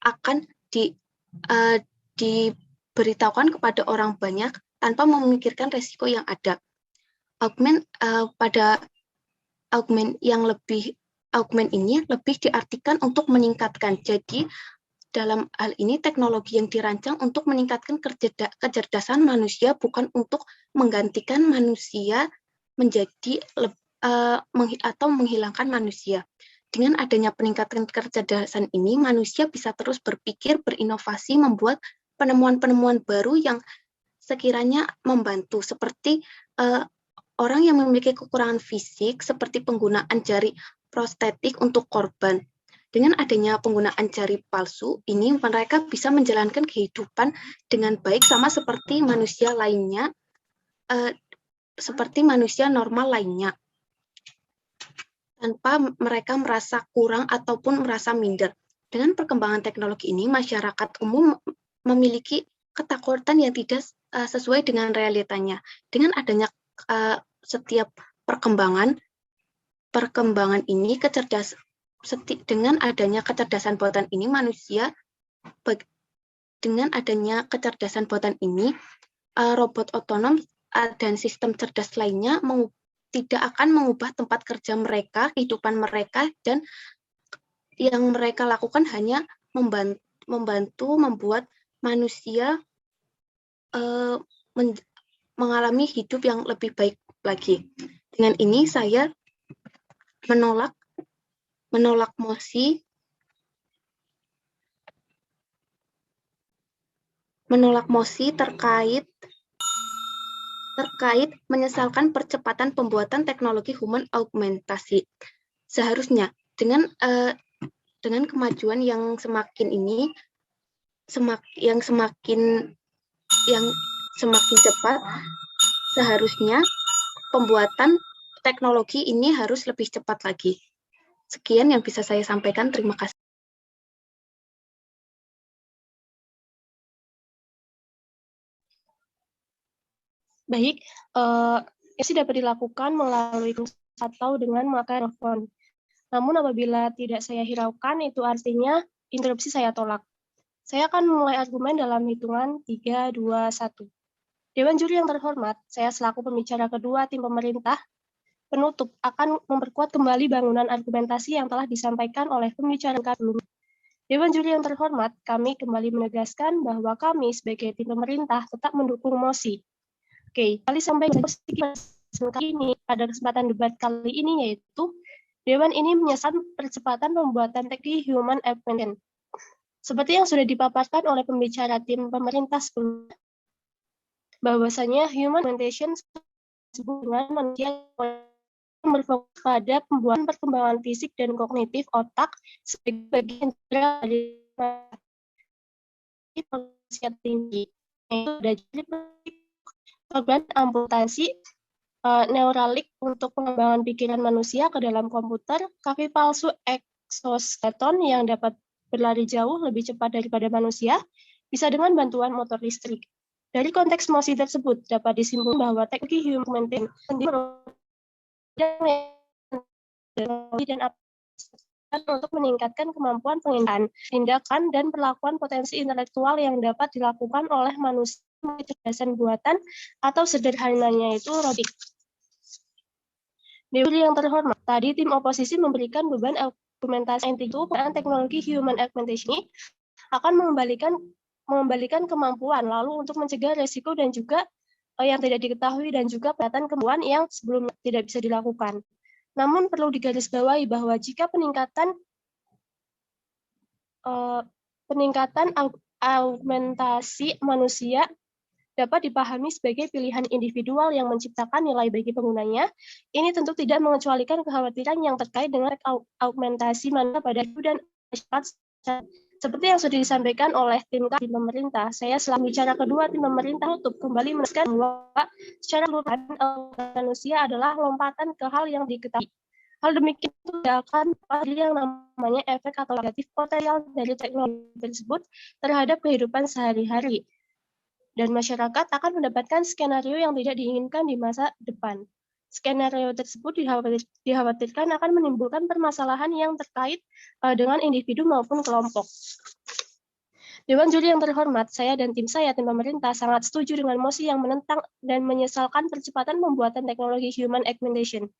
akan diberitahukan kepada orang banyak tanpa memikirkan resiko yang ada. pada augment ini lebih diartikan untuk meningkatkan. Jadi dalam hal ini teknologi yang dirancang untuk meningkatkan kecerdasan manusia, bukan untuk menggantikan manusia menjadi atau menghilangkan manusia. Dengan adanya peningkatan kecerdasan ini, manusia bisa terus berpikir, berinovasi, membuat penemuan-penemuan baru yang sekiranya membantu, seperti orang yang memiliki kekurangan fisik, seperti penggunaan jari prostetik untuk korban. Dengan adanya penggunaan jari palsu, ini mereka bisa menjalankan kehidupan dengan baik, sama seperti manusia lainnya, seperti manusia normal lainnya, tanpa mereka merasa kurang ataupun merasa minder. Dengan perkembangan teknologi ini, masyarakat umum memiliki ketakutan yang tidak sesuai dengan realitanya. Dengan adanya setiap perkembangan ini, dengan adanya kecerdasan buatan ini, robot otonom dan sistem cerdas lainnya tidak akan mengubah tempat kerja mereka, kehidupan mereka, dan yang mereka lakukan hanya membantu membuat manusia mengalami hidup yang lebih baik lagi. Dengan ini saya menolak mosi terkait menyesalkan percepatan pembuatan teknologi human augmentasi. Seharusnya dengan kemajuan yang semakin cepat, seharusnya pembuatan teknologi ini harus lebih cepat lagi. Sekian yang bisa saya sampaikan. Terima kasih. Baik, ini dapat dilakukan melalui atau dengan memakai mikrofon. Namun apabila tidak saya hiraukan, itu artinya interupsi saya tolak. Saya akan memulai argumen dalam hitungan 3, 2, 1. Dewan Juri yang terhormat, saya selaku pembicara kedua tim pemerintah, penutup akan memperkuat kembali bangunan argumentasi yang telah disampaikan oleh pembicara sebelumnya. Dewan Juri yang terhormat, kami kembali menegaskan bahwa kami sebagai tim pemerintah tetap mendukung mosi. Oke, kali sampai kali ini pada kesempatan debat kali ini, yaitu Dewan ini menyesalkan percepatan pembuatan teknologi human augmentation. Seperti yang sudah dipaparkan oleh pembicara tim pemerintah sebelumnya, bahwasanya human augmentation disebut dengan manusia yang berfokus pada pembuatan perkembangan fisik dan kognitif otak sebagai bagian dari manusia tinggi, yaitu ada program amputasi neuralik untuk pengembangan pikiran manusia ke dalam komputer, kaki palsu exoskeleton yang dapat berlari jauh lebih cepat daripada manusia, bisa dengan bantuan motor listrik. Dari konteks mosi tersebut, dapat disimpulkan bahwa teknologi human dan untuk meningkatkan kemampuan tindakan dan perlakuan potensi intelektual yang dapat dilakukan oleh manusia kecerdasan buatan atau sederhananya itu robotik. Dewan yang terhormat, tadi tim oposisi memberikan beban argumentasi itu penggunaan teknologi human augmentation ini akan mengembalikan kemampuan lalu untuk mencegah resiko dan juga yang tidak diketahui dan juga kelihatan kemampuan yang sebelumnya tidak bisa dilakukan. Namun perlu digarisbawahi bahwa jika peningkatan augmentasi manusia dapat dipahami sebagai pilihan individual yang menciptakan nilai bagi penggunanya, ini tentu tidak mengecualikan kekhawatiran yang terkait dengan augmentasi manusia pada hidup dan masyarakat. Seperti yang sudah disampaikan oleh tim pemerintah, saya selaku bicara kedua tim pemerintah untuk kembali menegaskan bahwa secara keseluruhan manusia adalah lompatan ke hal yang diketahui. Hal demikian itu tidak akan ada yang namanya efek atau negatif potensial dari teknologi tersebut terhadap kehidupan sehari-hari. Dan masyarakat akan mendapatkan skenario yang tidak diinginkan di masa depan. Skenario tersebut dikhawatirkan akan menimbulkan permasalahan yang terkait dengan individu maupun kelompok. Dewan juri yang terhormat, saya dan tim pemerintah, sangat setuju dengan mosi yang menentang dan menyesalkan percepatan pembuatan teknologi human augmentation.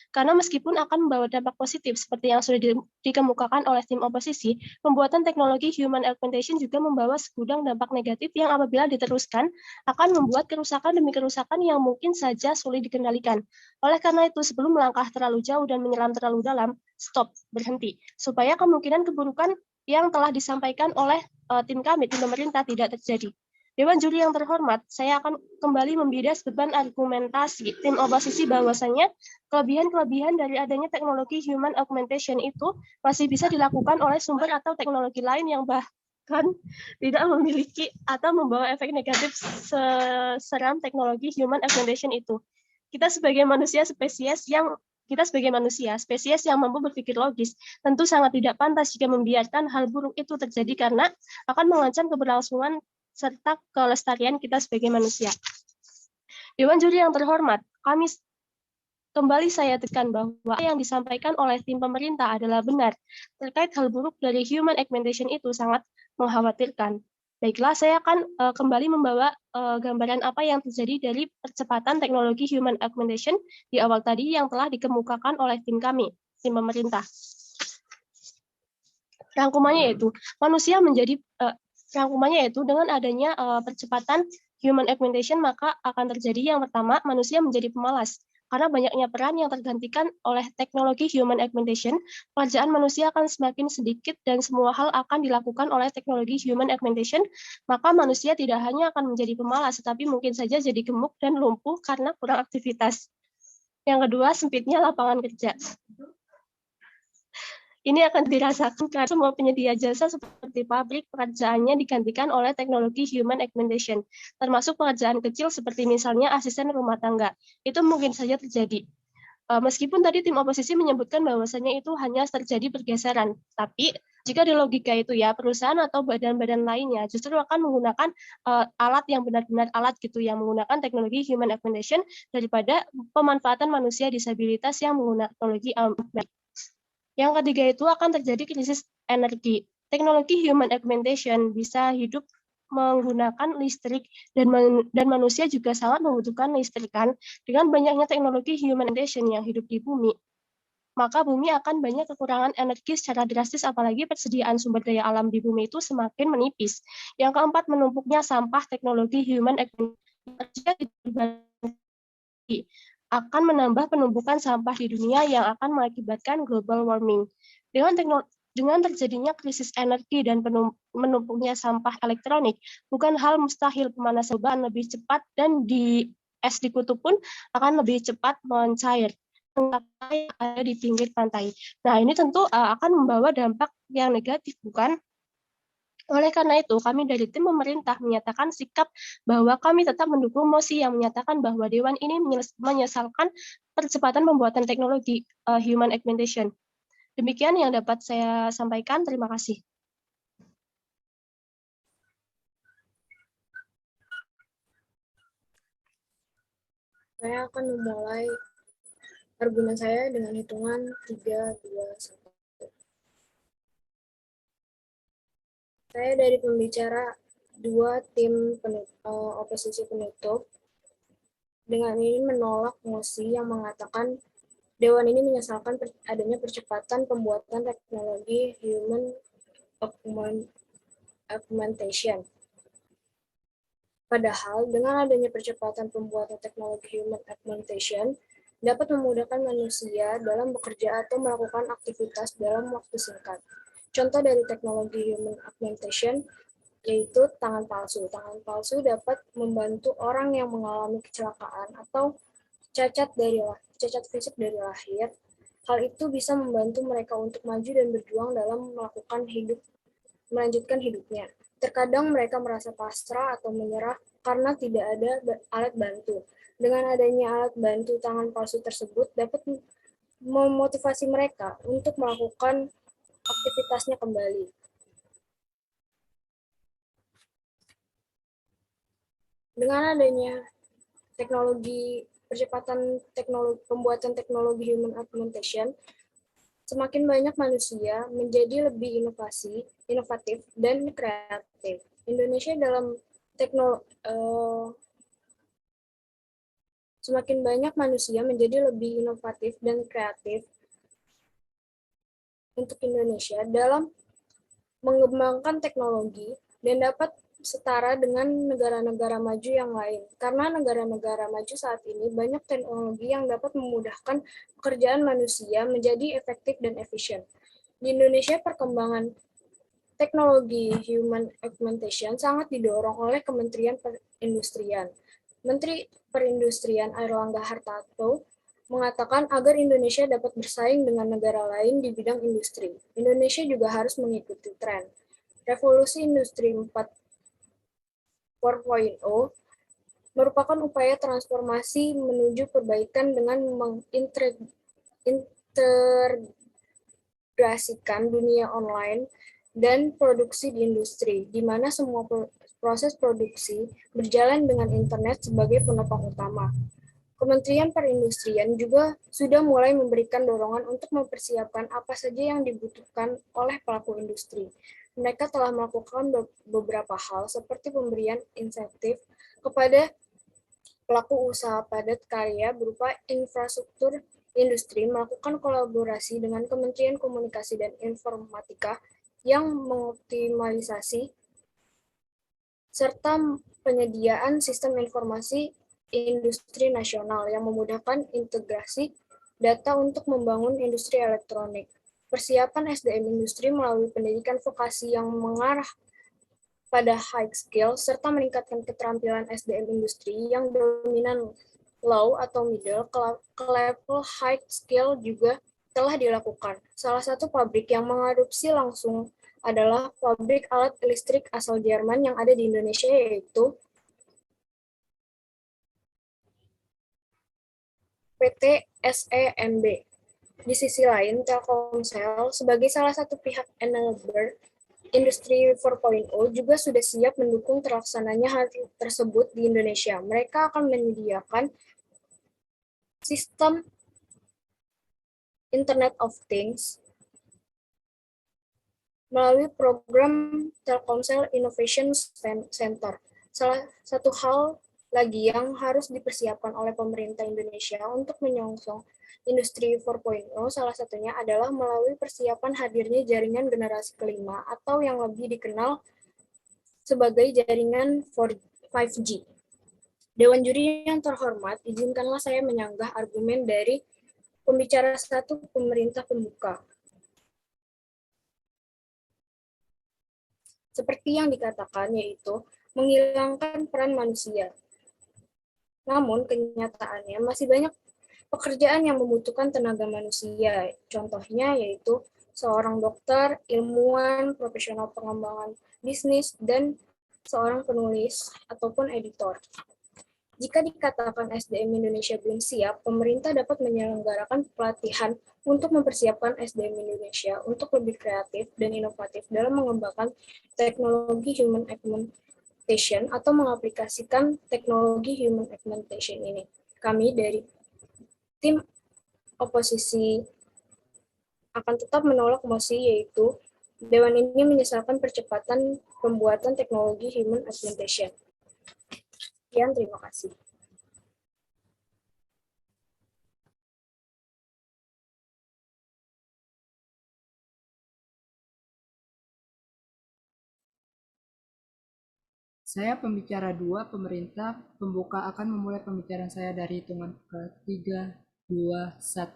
Karena meskipun akan membawa dampak positif seperti yang sudah dikemukakan oleh tim oposisi, pembuatan teknologi human augmentation juga membawa segudang dampak negatif yang apabila diteruskan akan membuat kerusakan demi kerusakan yang mungkin saja sulit dikendalikan. Oleh karena itu, sebelum melangkah terlalu jauh dan menyelam terlalu dalam, stop, berhenti, supaya kemungkinan keburukan yang telah disampaikan oleh tim kami, tim pemerintah, tidak terjadi. Dewan juri yang terhormat, saya akan kembali membidas beban argumentasi tim oposisi bahwasanya kelebihan-kelebihan dari adanya teknologi human augmentation itu masih bisa dilakukan oleh sumber atau teknologi lain yang bahkan tidak memiliki atau membawa efek negatif seseram teknologi human augmentation itu. Kita sebagai manusia spesies yang mampu berpikir logis, tentu sangat tidak pantas jika membiarkan hal buruk itu terjadi karena akan mengancam keberlangsungan serta kelestarian kita sebagai manusia. Dewan juri yang terhormat, kembali saya tekan bahwa yang disampaikan oleh tim pemerintah adalah benar. Terkait hal buruk dari human augmentation itu sangat mengkhawatirkan. Baiklah, saya akan kembali membawa gambaran apa yang terjadi dari percepatan teknologi human augmentation di awal tadi yang telah dikemukakan oleh tim kami, tim pemerintah. Rangkumannya yaitu dengan adanya percepatan human augmentation maka akan terjadi yang pertama, manusia menjadi pemalas. Karena banyaknya peran yang tergantikan oleh teknologi human augmentation, pekerjaan manusia akan semakin sedikit dan semua hal akan dilakukan oleh teknologi human augmentation, maka manusia tidak hanya akan menjadi pemalas, tetapi mungkin saja jadi gemuk dan lumpuh karena kurang aktivitas. Yang kedua, sempitnya lapangan kerja. Ini akan dirasakan karena semua penyedia jasa seperti pabrik, pekerjaannya digantikan oleh teknologi human augmentation, termasuk pekerjaan kecil seperti misalnya asisten rumah tangga. Itu mungkin saja terjadi. Meskipun tadi tim oposisi menyebutkan bahwasanya itu hanya terjadi pergeseran, tapi jika di logika itu ya, perusahaan atau badan-badan lainnya justru akan menggunakan alat yang benar-benar alat gitu, yang menggunakan teknologi human augmentation daripada pemanfaatan manusia disabilitas yang menggunakan teknologi augmentation. Yang ketiga itu akan terjadi krisis energi. Teknologi human augmentation bisa hidup menggunakan listrik dan manusia juga sangat membutuhkan listrik kan. Dengan banyaknya teknologi human augmentation yang hidup di bumi, maka bumi akan banyak kekurangan energi secara drastis, apalagi persediaan sumber daya alam di bumi itu semakin menipis. Yang keempat, menumpuknya sampah teknologi human augmentation akan menambah penumpukan sampah di dunia yang akan mengakibatkan global warming. Dengan terjadinya krisis energi dan menumpuknya sampah elektronik, bukan hal mustahil pemanasan global lebih cepat dan es di kutub pun akan lebih cepat mencair yang ada di pinggir pantai. Nah, ini tentu akan membawa dampak yang negatif, bukan? Oleh karena itu, kami dari tim pemerintah menyatakan sikap bahwa kami tetap mendukung mosi yang menyatakan bahwa Dewan ini menyesalkan percepatan pembuatan teknologi human augmentation. Demikian yang dapat saya sampaikan. Terima kasih. Saya akan memulai argumen saya dengan hitungan 3, 2, 1. Saya dari pembicara 2 tim oposisi penutup dengan ini menolak mosi yang mengatakan Dewan ini menyesalkan adanya percepatan pembuatan teknologi human augmentation. Padahal dengan adanya percepatan pembuatan teknologi human augmentation dapat memudahkan manusia dalam bekerja atau melakukan aktivitas dalam waktu singkat. Contoh dari teknologi human augmentation yaitu tangan palsu. Tangan palsu dapat membantu orang yang mengalami kecelakaan atau cacat fisik dari lahir. Hal itu bisa membantu mereka untuk maju dan berjuang dalam melanjutkan hidupnya. Terkadang mereka merasa pasrah atau menyerah karena tidak ada alat bantu. Dengan adanya alat bantu tangan palsu tersebut dapat memotivasi mereka untuk melakukan aktivitasnya kembali. Dengan adanya percepatan pembuatan teknologi human augmentation, Semakin banyak manusia menjadi lebih inovatif, dan kreatif. Indonesia dalam semakin banyak manusia menjadi lebih inovatif dan kreatif untuk Indonesia dalam mengembangkan teknologi dan dapat setara dengan negara-negara maju yang lain. Karena negara-negara maju saat ini banyak teknologi yang dapat memudahkan pekerjaan manusia menjadi efektif dan efisien. Di Indonesia, perkembangan teknologi human augmentation sangat didorong oleh Kementerian Perindustrian. Menteri Perindustrian Airlangga Hartarto mengatakan agar Indonesia dapat bersaing dengan negara lain di bidang industri. Indonesia juga harus mengikuti tren. Revolusi Industri 4.0 merupakan upaya transformasi menuju perbaikan dengan mengintegrasikan dunia online dan produksi di industri, di mana semua proses produksi berjalan dengan internet sebagai penopang utama. Kementerian Perindustrian juga sudah mulai memberikan dorongan untuk mempersiapkan apa saja yang dibutuhkan oleh pelaku industri. Mereka telah melakukan beberapa hal seperti pemberian insentif kepada pelaku usaha padat karya berupa infrastruktur industri, melakukan kolaborasi dengan Kementerian Komunikasi dan Informatika yang mengoptimalisasi serta penyediaan sistem informasi industri nasional yang memudahkan integrasi data untuk membangun industri elektronik. Persiapan SDM industri melalui pendidikan vokasi yang mengarah pada high skill, serta meningkatkan keterampilan SDM industri yang dominan low atau middle ke level high skill juga telah dilakukan. Salah satu pabrik yang mengadopsi langsung adalah pabrik alat listrik asal Jerman yang ada di Indonesia, yaitu PT SEMB. Di sisi lain, Telkomsel sebagai salah satu pihak enabler Industri 4.0 juga sudah siap mendukung terlaksananya hal tersebut di Indonesia. Mereka akan menyediakan sistem Internet of Things melalui program Telkomsel Innovation Center. Salah satu hal lagi yang harus dipersiapkan oleh pemerintah Indonesia untuk menyongsong Industri 4.0 salah satunya adalah melalui persiapan hadirnya jaringan generasi kelima atau yang lebih dikenal sebagai jaringan 5G. Dewan juri yang terhormat, izinkanlah saya menyanggah argumen dari pembicara satu pemerintah pembuka. Seperti yang dikatakan, yaitu menghilangkan peran manusia. Namun, kenyataannya masih banyak pekerjaan yang membutuhkan tenaga manusia. Contohnya yaitu seorang dokter, ilmuwan, profesional pengembangan bisnis, dan seorang penulis ataupun editor. Jika dikatakan SDM Indonesia belum siap, pemerintah dapat menyelenggarakan pelatihan untuk mempersiapkan SDM Indonesia untuk lebih kreatif dan inovatif dalam mengembangkan teknologi human augmentation atau mengaplikasikan teknologi human augmentation ini. Kami dari tim oposisi akan tetap menolak mosi, yaitu Dewan ini menyesalkan percepatan pembuatan teknologi human augmentation. Sekian, terima kasih. Saya pembicara 2, pemerintah. Pembuka akan memulai pembicaraan saya dari hitungan ke 3, 2, 1.